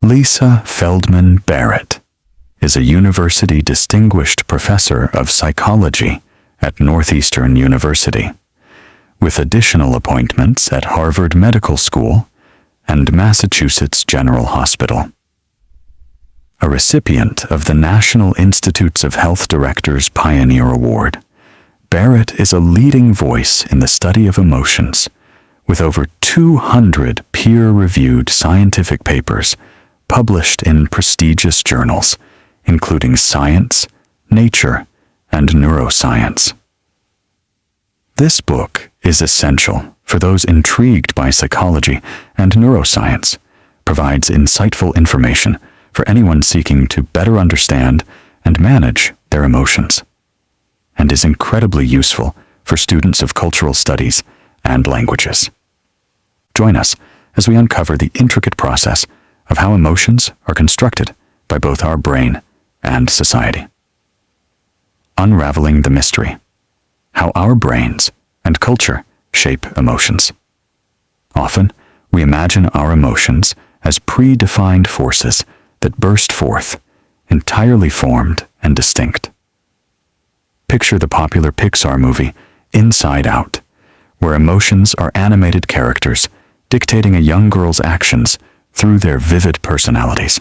Lisa Feldman Barrett is a university distinguished professor of psychology at Northeastern University, with additional appointments at Harvard Medical School and Massachusetts General Hospital. A recipient of the National Institutes of Health Directors Pioneer Award, Barrett is a leading voice in the study of emotions, with over 200 peer-reviewed scientific papers published in prestigious journals, including Science, Nature, and Neuroscience. This book is essential for those intrigued by psychology and neuroscience, provides insightful information for anyone seeking to better understand and manage their emotions, and is incredibly useful for students of cultural studies and languages. Join us as we uncover the intricate process of how emotions are constructed by both our brain and society. Unraveling the mystery: how our brains and culture shape emotions. Often, we imagine our emotions as predefined forces that burst forth, entirely formed and distinct. Picture the popular Pixar movie Inside Out, where emotions are animated characters dictating a young girl's actions through their vivid personalities.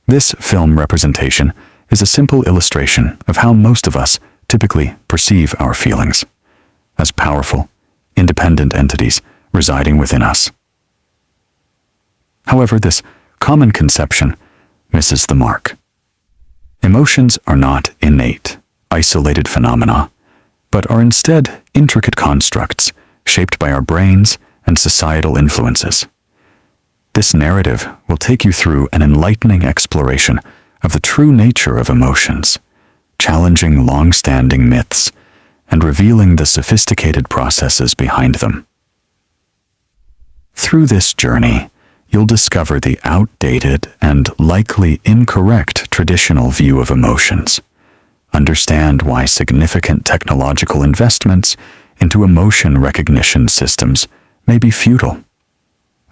This film representation is a simple illustration of how most of us typically perceive our feelings, as powerful, independent entities residing within us. However, this common conception misses the mark. Emotions are not innate, isolated phenomena, but are instead intricate constructs shaped by our brains and societal influences. This narrative will take you through an enlightening exploration of the true nature of emotions, challenging long-standing myths and revealing the sophisticated processes behind them. Through this journey, you'll discover the outdated and likely incorrect traditional view of emotions, understand why significant technological investments into emotion recognition systems may be futile,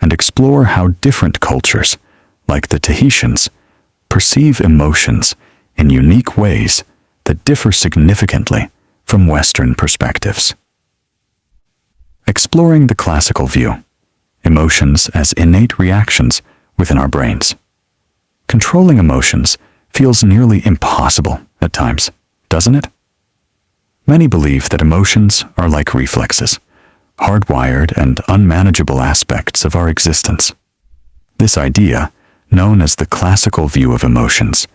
and explore how different cultures, like the Tahitians, perceive emotions in unique ways that differ significantly from Western perspectives. Exploring the classical view: emotions as innate reactions within our brains. Controlling emotions feels nearly impossible at times, doesn't it? Many believe that emotions are like reflexes, hardwired and unmanageable aspects of our existence. This idea, known as the classical view of emotions,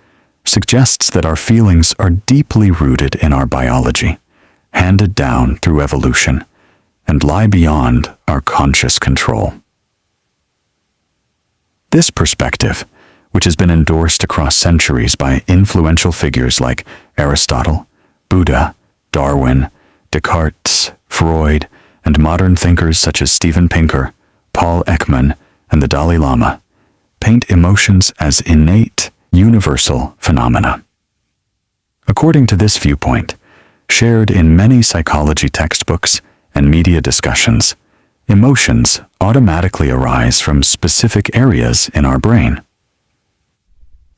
suggests that our feelings are deeply rooted in our biology, handed down through evolution, and lie beyond our conscious control. This perspective, which has been endorsed across centuries by influential figures like Aristotle, Buddha, Darwin, Descartes, Freud, and modern thinkers such as Steven Pinker, Paul Ekman, and the Dalai Lama, paint emotions as innate, universal phenomena. According to this viewpoint, shared in many psychology textbooks and media discussions, emotions automatically arise from specific areas in our brain.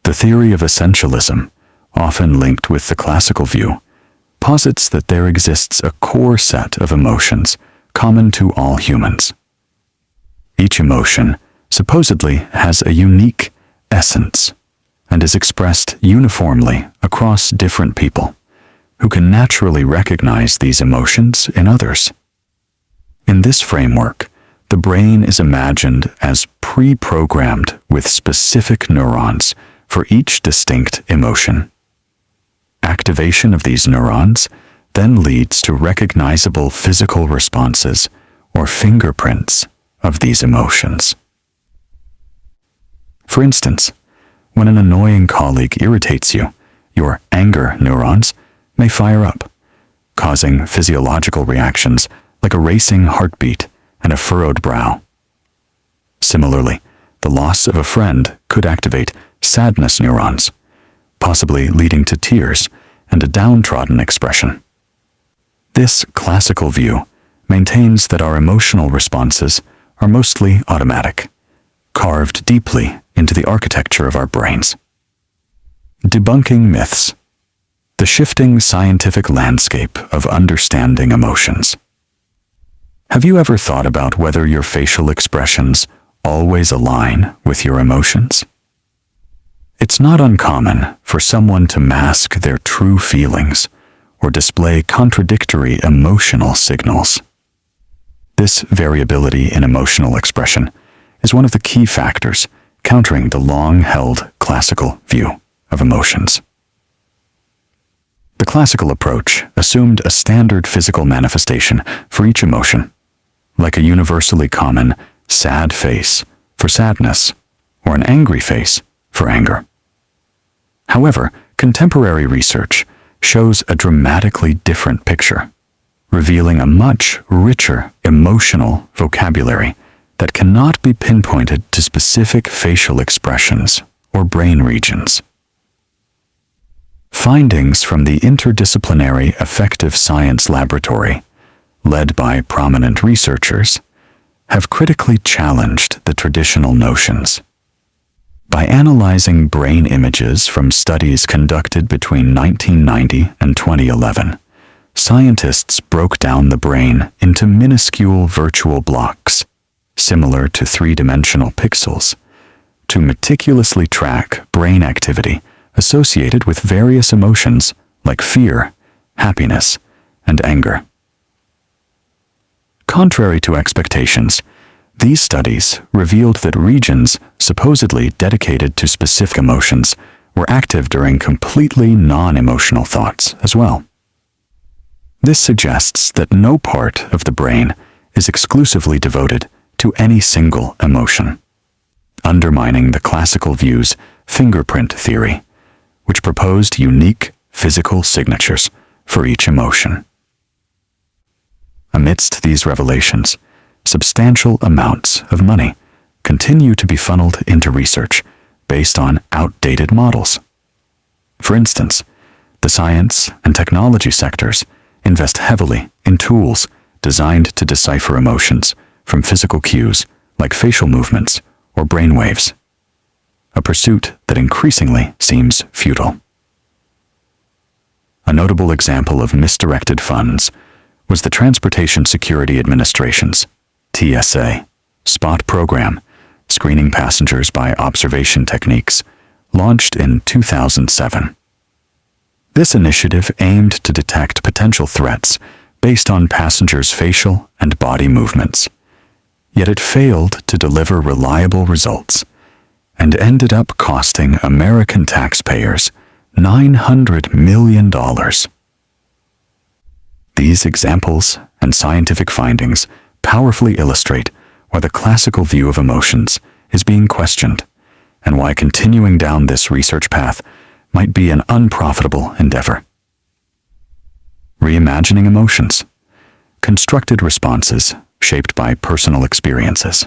The theory of essentialism, often linked with the classical view, posits that there exists a core set of emotions common to all humans. Each emotion supposedly has a unique essence and is expressed uniformly across different people, who can naturally recognize these emotions in others. In this framework, the brain is imagined as pre-programmed with specific neurons for each distinct emotion. Activation of these neurons then leads to recognizable physical responses or fingerprints of these emotions. For instance, when an annoying colleague irritates you, your anger neurons may fire up, causing physiological reactions like a racing heartbeat and a furrowed brow. Similarly, the loss of a friend could activate sadness neurons, possibly leading to tears and a downtrodden expression. This classical view maintains that our emotional responses are mostly automatic, carved deeply into the architecture of our brains. Debunking myths. The shifting scientific landscape of understanding emotions. Have you ever thought about whether your facial expressions always align with your emotions? It's not uncommon for someone to mask their true feelings or display contradictory emotional signals. This variability in emotional expression is one of the key factors countering the long-held classical view of emotions. The classical approach assumed a standard physical manifestation for each emotion, like a universally common sad face for sadness or an angry face for anger. However, contemporary research shows a dramatically different picture, revealing a much richer emotional vocabulary that cannot be pinpointed to specific facial expressions or brain regions. Findings from the Interdisciplinary Affective Science Laboratory, led by prominent researchers, have critically challenged the traditional notions. By analyzing brain images from studies conducted between 1990 and 2011, scientists broke down the brain into minuscule virtual blocks, similar to three-dimensional pixels, to meticulously track brain activity associated with various emotions like fear, happiness, and anger. Contrary to expectations, these studies revealed that regions supposedly dedicated to specific emotions were active during completely non-emotional thoughts as well. This suggests that no part of the brain is exclusively devoted to any single emotion, undermining the classical view's fingerprint theory, which proposed unique physical signatures for each emotion. Amidst these revelations, substantial amounts of money continue to be funneled into research based on outdated models. For instance, the science and technology sectors invest heavily in tools designed to decipher emotions from physical cues like facial movements or brain waves, a pursuit that increasingly seems futile. A notable example of misdirected funds was the Transportation Security Administration's TSA SPOT program, screening passengers by observation techniques, launched in 2007. This initiative aimed to detect potential threats based on passengers' facial and body movements, yet it failed to deliver reliable results and ended up costing American taxpayers $900 million. These examples and scientific findings powerfully illustrate why the classical view of emotions is being questioned and why continuing down this research path might be an unprofitable endeavor. Reimagining emotions. Constructed responses shaped by personal experiences.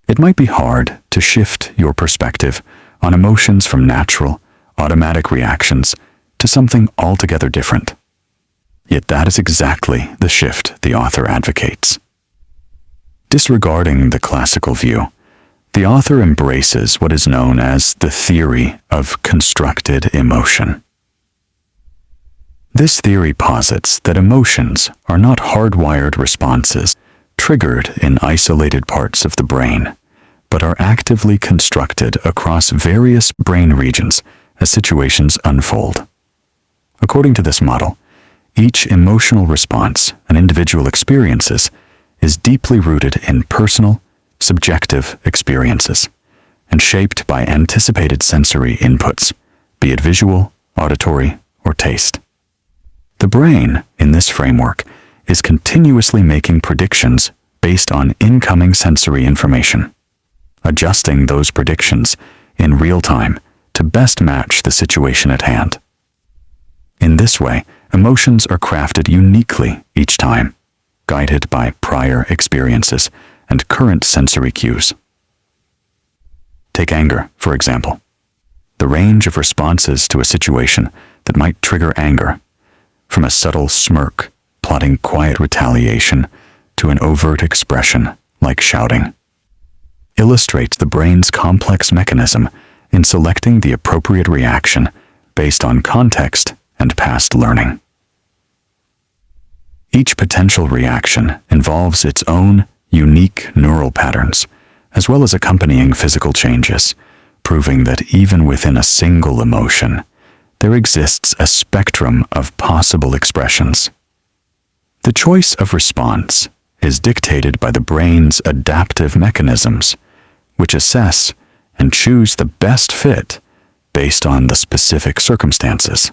It might be hard to shift your perspective on emotions from natural, automatic reactions to something altogether different. Yet that is exactly the shift the author advocates. Disregarding the classical view, the author embraces what is known as the theory of constructed emotion. This theory posits that emotions are not hardwired responses triggered in isolated parts of the brain, but are actively constructed across various brain regions as situations unfold. According to this model, each emotional response an individual experiences is deeply rooted in personal, subjective experiences and shaped by anticipated sensory inputs, be it visual, auditory, or taste. The brain, in this framework, is continuously making predictions based on incoming sensory information, adjusting those predictions in real time to best match the situation at hand. In this way, emotions are crafted uniquely each time, guided by prior experiences and current sensory cues. Take anger, for example. The range of responses to a situation that might trigger anger, from a subtle smirk plotting quiet retaliation to an overt expression like shouting, illustrate the brain's complex mechanism in selecting the appropriate reaction based on context and past learning. Each potential reaction involves its own unique neural patterns, as well as accompanying physical changes, proving that even within a single emotion, there exists a spectrum of possible expressions. The choice of response is dictated by the brain's adaptive mechanisms, which assess and choose the best fit based on the specific circumstances.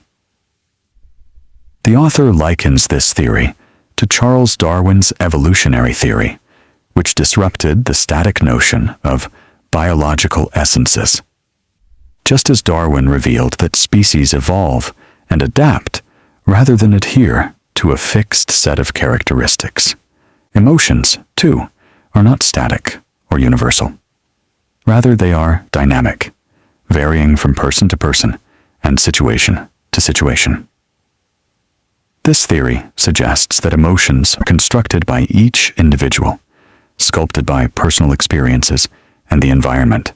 The author likens this theory to Charles Darwin's evolutionary theory, which disrupted the static notion of biological essences. Just as Darwin revealed that species evolve and adapt rather than adhere to a fixed set of characteristics, emotions, too, are not static or universal. Rather, they are dynamic, varying from person to person and situation to situation. This theory suggests that emotions are constructed by each individual, sculpted by personal experiences and the environment,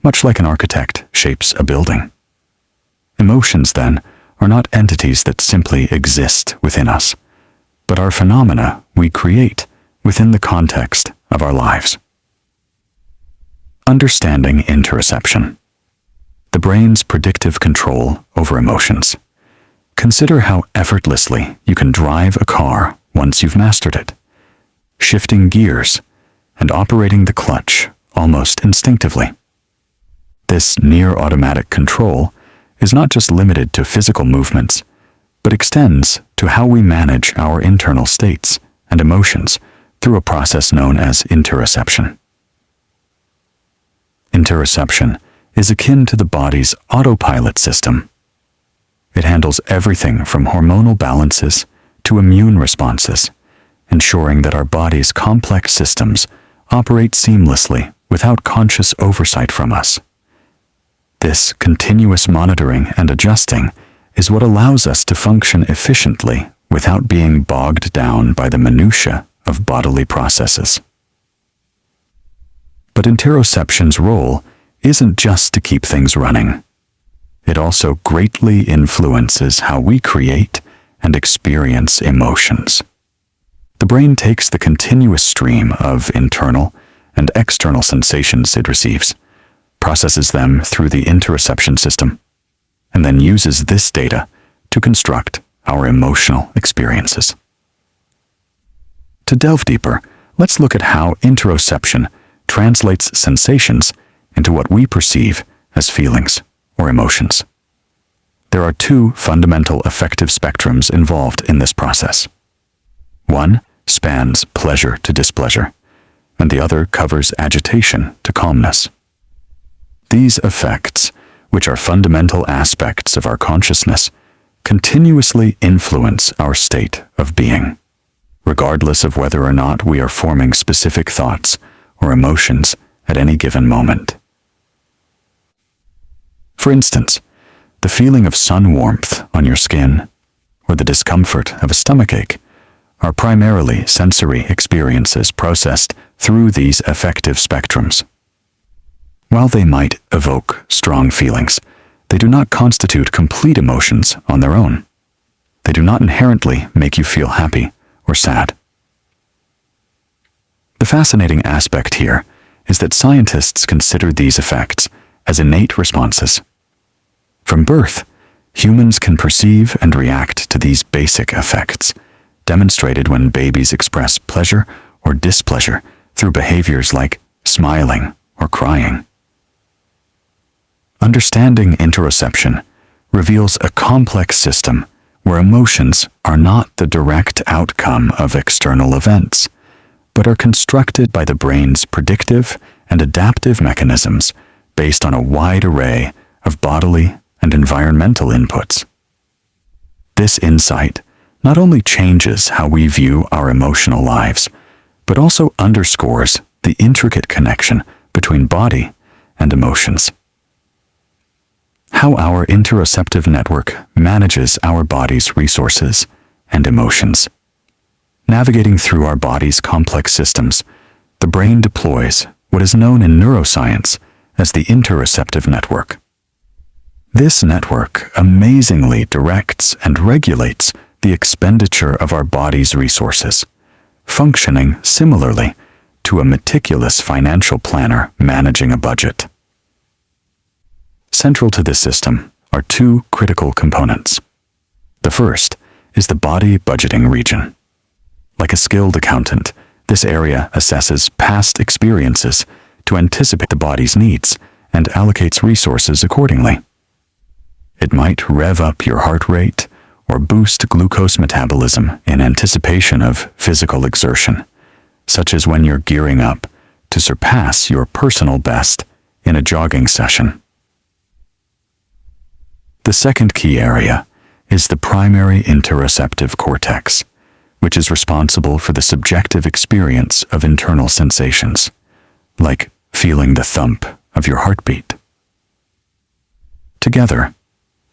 much like an architect shapes a building. Emotions, then, are not entities that simply exist within us, but are phenomena we create within the context of our lives. Understanding interoception, the brain's predictive control over emotions. Consider how effortlessly you can drive a car once you've mastered it, shifting gears and operating the clutch almost instinctively. This near-automatic control is not just limited to physical movements, but extends to how we manage our internal states and emotions through a process known as interoception. Interoception is akin to the body's autopilot system. It handles everything from hormonal balances to immune responses, ensuring that our body's complex systems operate seamlessly without conscious oversight from us. This continuous monitoring and adjusting is what allows us to function efficiently without being bogged down by the minutiae of bodily processes. But interoception's role isn't just to keep things running. It also greatly influences how we create and experience emotions. The brain takes the continuous stream of internal and external sensations it receives, processes them through the interoception system, and then uses this data to construct our emotional experiences. To delve deeper, let's look at how interoception translates sensations into what we perceive as feelings or emotions. There are two fundamental affective spectrums involved in this process. One spans pleasure to displeasure, and the other covers agitation to calmness. These effects, which are fundamental aspects of our consciousness, continuously influence our state of being, regardless of whether or not we are forming specific thoughts or emotions at any given moment. For instance, the feeling of sun warmth on your skin or the discomfort of a stomachache are primarily sensory experiences processed through these affective spectrums. While they might evoke strong feelings, they do not constitute complete emotions on their own. They do not inherently make you feel happy or sad. The fascinating aspect here is that scientists consider these effects as innate responses. From birth, humans can perceive and react to these basic effects, demonstrated when babies express pleasure or displeasure through behaviors like smiling or crying. Understanding interoception reveals a complex system where emotions are not the direct outcome of external events, but are constructed by the brain's predictive and adaptive mechanisms based on a wide array of bodily and environmental inputs. This insight not only changes how we view our emotional lives, but also underscores the intricate connection between body and emotions. How our interoceptive network manages our body's resources and emotions. Navigating through our body's complex systems, the brain deploys what is known in neuroscience as the interoceptive network. This network amazingly directs and regulates the expenditure of our body's resources, functioning similarly to a meticulous financial planner managing a budget. Central to this system are two critical components. The first is the body budgeting region. Like a skilled accountant, this area assesses past experiences to anticipate the body's needs and allocates resources accordingly. It might rev up your heart rate or boost glucose metabolism in anticipation of physical exertion, such as when you're gearing up to surpass your personal best in a jogging session. The second key area is the primary interoceptive cortex, which is responsible for the subjective experience of internal sensations, like feeling the thump of your heartbeat. Together,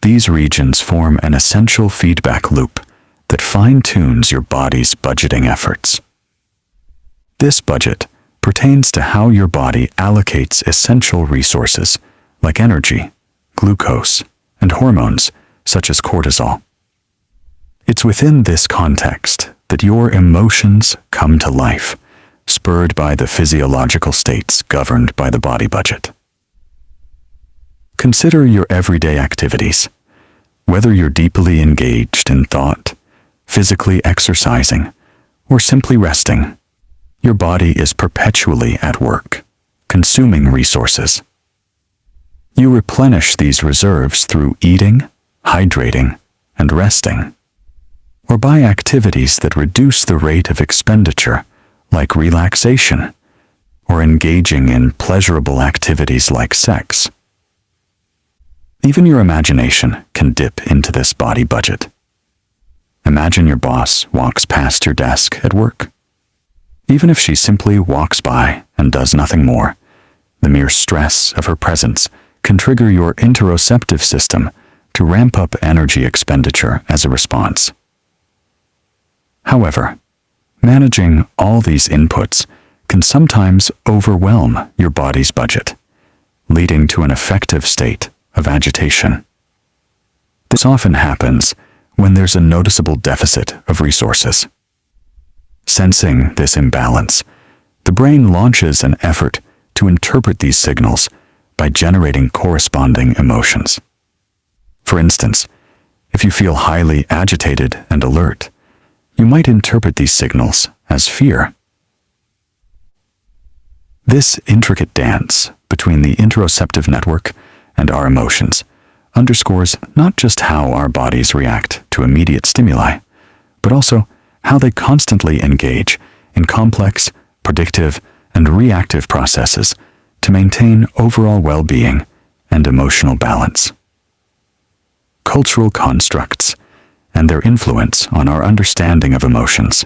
these regions form an essential feedback loop that fine-tunes your body's budgeting efforts. This budget pertains to how your body allocates essential resources like energy, glucose, and hormones such as cortisol. It's within this context that your emotions come to life, spurred by the physiological states governed by the body budget. Consider your everyday activities. Whether you're deeply engaged in thought, physically exercising, or simply resting, your body is perpetually at work, consuming resources. You replenish these reserves through eating, hydrating, and resting, or by activities that reduce the rate of expenditure, like relaxation, or engaging in pleasurable activities like sex. Even your imagination can dip into this body budget. Imagine your boss walks past your desk at work. Even if she simply walks by and does nothing more, the mere stress of her presence can trigger your interoceptive system to ramp up energy expenditure as a response. However, managing all these inputs can sometimes overwhelm your body's budget, leading to an affective state of agitation. This often happens when there's a noticeable deficit of resources. Sensing this imbalance, the brain launches an effort to interpret these signals by generating corresponding emotions. For instance, if you feel highly agitated and alert, you might interpret these signals as fear. This intricate dance between the interoceptive network and our emotions underscores not just how our bodies react to immediate stimuli, but also how they constantly engage in complex, predictive, and reactive processes to maintain overall well-being and emotional balance. Cultural constructs and their influence on our understanding of emotions.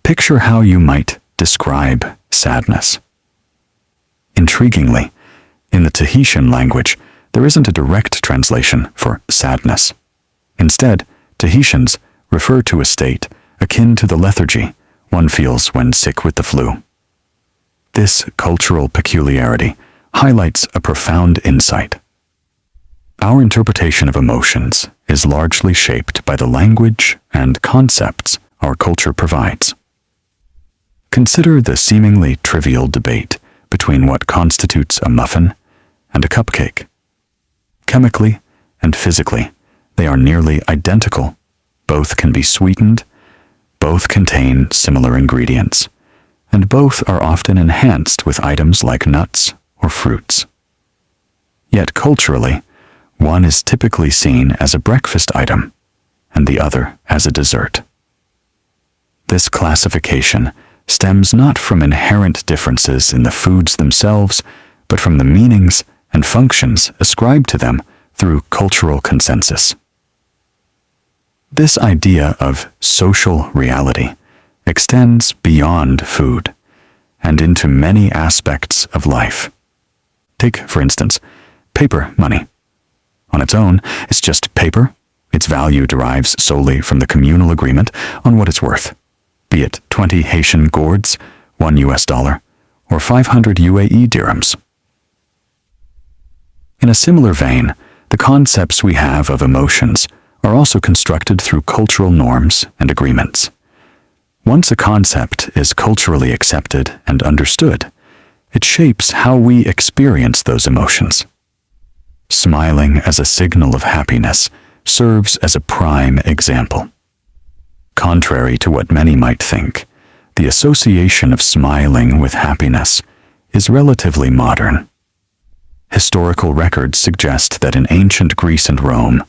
Picture how you might describe sadness. Intriguingly, in the Tahitian language, there isn't a direct translation for sadness. Instead, Tahitians refer to a state akin to the lethargy one feels when sick with the flu. This cultural peculiarity highlights a profound insight. Our interpretation of emotions is largely shaped by the language and concepts our culture provides. Consider the seemingly trivial debate between what constitutes a muffin and a cupcake. Chemically and physically, they are nearly identical. Both can be sweetened, both contain similar ingredients, and both are often enhanced with items like nuts or fruits. Yet culturally, one is typically seen as a breakfast item, and the other as a dessert. This classification stems not from inherent differences in the foods themselves, but from the meanings and functions ascribed to them through cultural consensus. This idea of social reality extends beyond food and into many aspects of life. Take, for instance, paper money. On its own, it's just paper. Its value derives solely from the communal agreement on what it's worth, be it 20 Haitian gourds, $1, or 500 UAE dirhams. In a similar vein, the concepts we have of emotions are also constructed through cultural norms and agreements. Once a concept is culturally accepted and understood, it shapes how we experience those emotions. Smiling as a signal of happiness serves as a prime example. Contrary to what many might think, the association of smiling with happiness is relatively modern. Historical records suggest that in ancient Greece and Rome,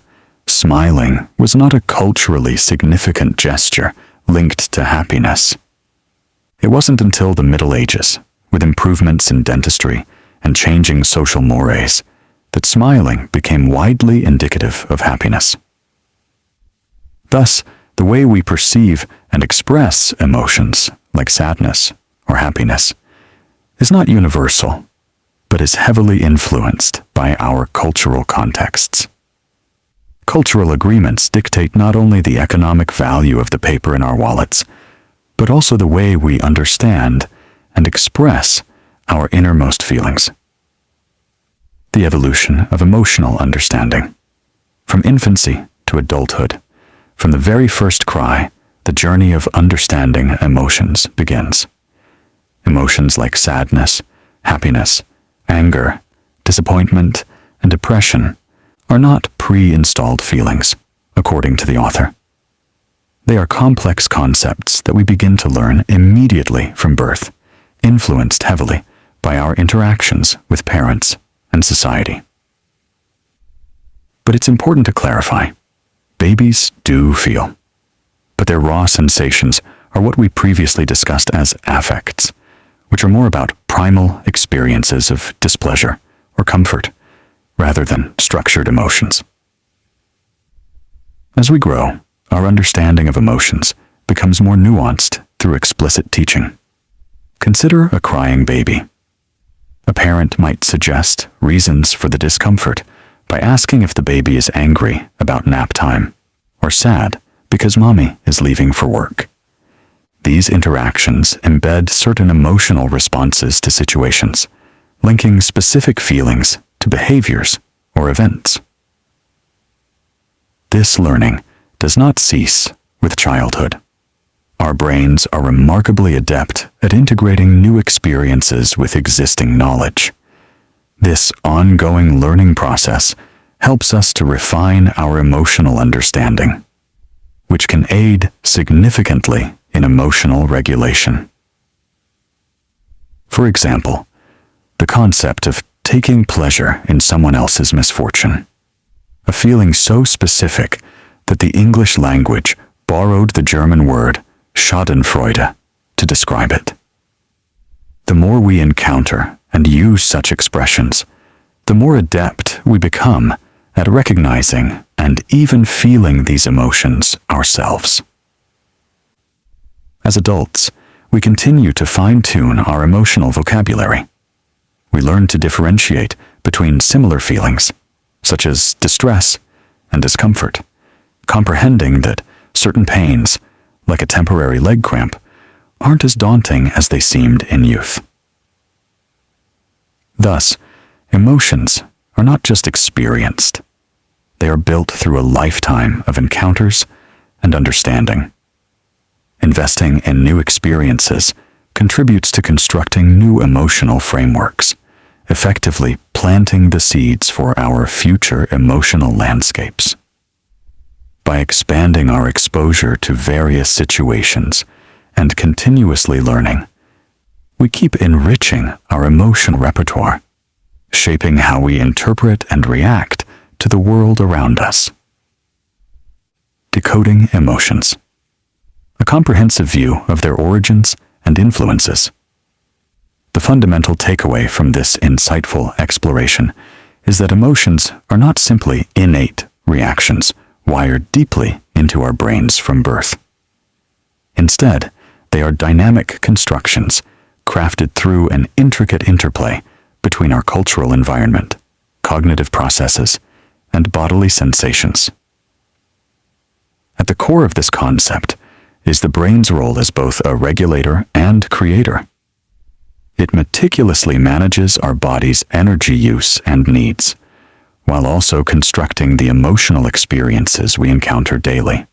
smiling was not a culturally significant gesture linked to happiness. It wasn't until the Middle Ages, with improvements in dentistry and changing social mores, that smiling became widely indicative of happiness. Thus, the way we perceive and express emotions, like sadness or happiness, is not universal, but is heavily influenced by our cultural contexts. Cultural agreements dictate not only the economic value of the paper in our wallets, but also the way we understand and express our innermost feelings. The evolution of emotional understanding. From infancy to adulthood, from the very first cry, the journey of understanding emotions begins. Emotions like sadness, happiness, anger, disappointment, and depression are not pre-installed feelings, according to the author. They are complex concepts that we begin to learn immediately from birth, influenced heavily by our interactions with parents and society. But it's important to clarify, babies do feel, but their raw sensations are what we previously discussed as affects, which are more about primal experiences of displeasure or comfort, rather than structured emotions. As we grow, our understanding of emotions becomes more nuanced through explicit teaching. Consider a crying baby. A parent might suggest reasons for the discomfort by asking if the baby is angry about nap time or sad because mommy is leaving for work. These interactions embed certain emotional responses to situations, linking specific feelings to behaviors or events. This learning does not cease with childhood. Our brains are remarkably adept at integrating new experiences with existing knowledge. This ongoing learning process helps us to refine our emotional understanding, which can aid significantly in emotional regulation. For example, the concept of taking pleasure in someone else's misfortune, a feeling so specific that the English language borrowed the German word Schadenfreude to describe it. The more we encounter and use such expressions, the more adept we become at recognizing and even feeling these emotions ourselves. As adults, we continue to fine-tune our emotional vocabulary. We learn to differentiate between similar feelings, such as distress and discomfort, comprehending that certain pains, like a temporary leg cramp, aren't as daunting as they seemed in youth. Thus, emotions are not just experienced. They are built through a lifetime of encounters and understanding. Investing in new experiences contributes to constructing new emotional frameworks, effectively planting the seeds for our future emotional landscapes. By expanding our exposure to various situations and continuously learning, we keep enriching our emotional repertoire, shaping how we interpret and react to the world around us. Decoding emotions. A comprehensive view of their origins and influences. The fundamental takeaway from this insightful exploration is that emotions are not simply innate reactions wired deeply into our brains from birth. Instead, they are dynamic constructions crafted through an intricate interplay between our cultural environment, cognitive processes, and bodily sensations. At the core of this concept is the brain's role as both a regulator and creator. It meticulously manages our body's energy use and needs, while also constructing the emotional experiences we encounter daily.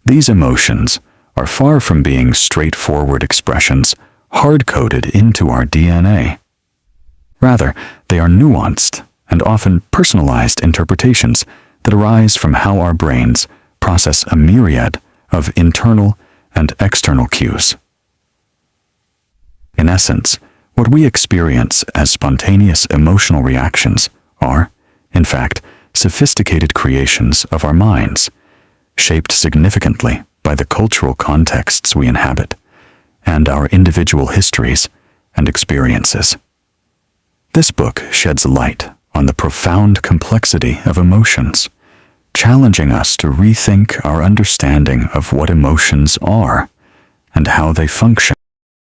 These emotions are far from being straightforward expressions hard-coded into our DNA. Rather, they are nuanced and often personalized interpretations that arise from how our brains process a myriad of internal and external cues. In essence, what we experience as spontaneous emotional reactions are, in fact, sophisticated creations of our minds, shaped significantly by the cultural contexts we inhabit and our individual histories and experiences. This book sheds light on the profound complexity of emotions, challenging us to rethink our understanding of what emotions are and how they function.